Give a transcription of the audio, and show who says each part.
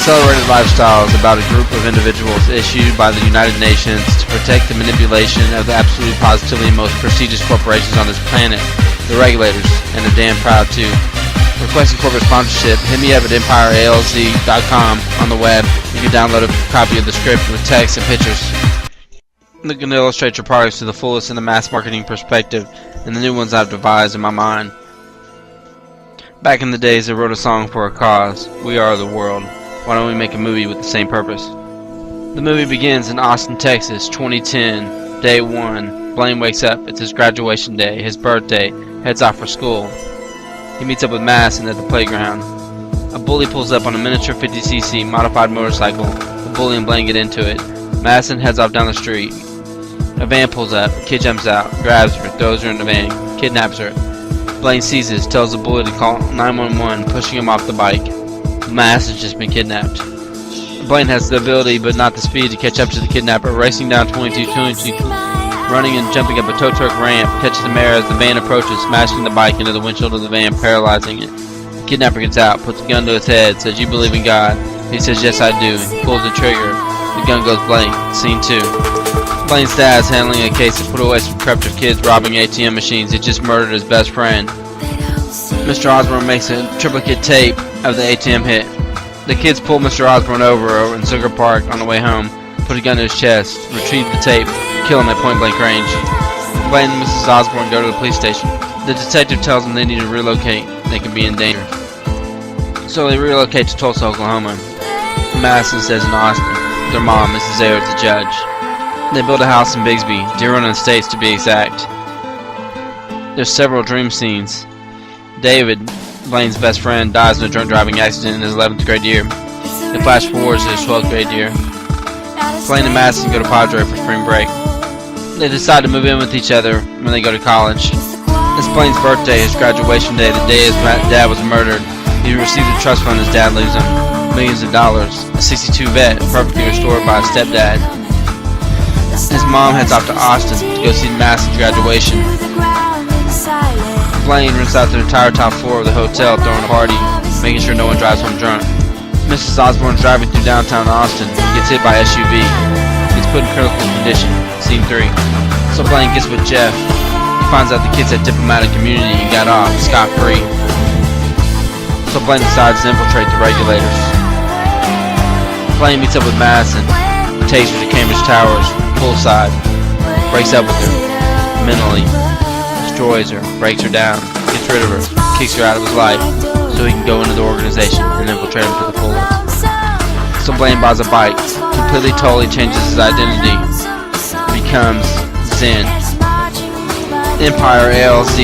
Speaker 1: Accelerated Lifestyle is about a group of individuals issued by the United Nations to protect the manipulation of the absolutely positively most prestigious corporations on this planet, the regulators, and they're damn proud too. Requesting corporate sponsorship, hit me up at EmpireALZ.com on the web. You can download a copy of the script with text and pictures. They can illustrate your products to the fullest in the mass marketing perspective and the new ones I've devised in my mind. Back in the days, I wrote a song for a cause. We are the world. Why don't we make a movie with the same purpose? The movie begins in Austin, Texas, 2010. Day 1. Blaine wakes up. It's his graduation day, his birthday. Heads off for school. He meets up with Madison at the playground. A bully pulls up on a miniature 50cc modified motorcycle. The bully and Blaine get into it. Madison heads off down the street. A van pulls up. A kid jumps out, grabs her, throws her in the van, kidnaps her. Blaine sees this, tells the bully to call 911, pushing him off the bike. Madison's just been kidnapped. Blaine has the ability but not the speed to catch up to the kidnapper, racing down 22, running and jumping up a tow truck ramp, catches the mare as the van approaches, smashing the bike into the windshield of the van, paralyzing it. The kidnapper gets out, puts a gun to his head, says, "You believe in God?" He says, "Yes, I do." He pulls the trigger. The gun goes blank. Scene 2. Blaine's dad is handling a case to put away some corruptive kids robbing ATM machines. He just murdered his best friend. Mr. Osborne makes a triplicate tape of the ATM hit. The kids pull Mr. Osborne over in Sugar Park on the way home, put a gun to his chest, retrieve the tape, kill him at point-blank range. Blaine and Mrs. Osborne go to the police station. The detective tells them they need to relocate. They could be in danger. So they relocate to Tulsa, Oklahoma. Madison stays in Austin. Their mom, Mrs. Ayer, is the judge. They build a house in Bigsby, Deer Run Estates to be exact. There's several dream scenes. David, Blaine's best friend, dies in a drunk driving accident in his 11th grade year. They flash forward to his 12th grade year. Blaine and Madison go to Padre for spring break. They decide to move in with each other when they go to college. It's Blaine's birthday, his graduation day, the day his dad was murdered. He receives a trust fund his dad leaves him, millions of dollars. A 62 vet, perfectly restored by his stepdad. His mom heads off to Austin to go see Madison's graduation. Blaine rents out the entire top floor of the hotel, throwing a party, making sure no one drives home drunk. Mrs. Osborne is driving through downtown Austin, gets hit by SUV. He's put in critical condition. Scene 3. So Blaine gets with Jeff. He finds out the kids at Diplomatic Community and got off scot-free. So Blaine decides to infiltrate the regulators. Blaine meets up with Madison, takes her to Cambridge Towers, poolside, breaks up with her, mentally, destroys her, breaks her down, gets rid of her, kicks her out of his life, so he can go into the organization and infiltrate him to the fullest. So Blaine buys a bike, completely totally changes his identity, becomes Zen. Empire ALZ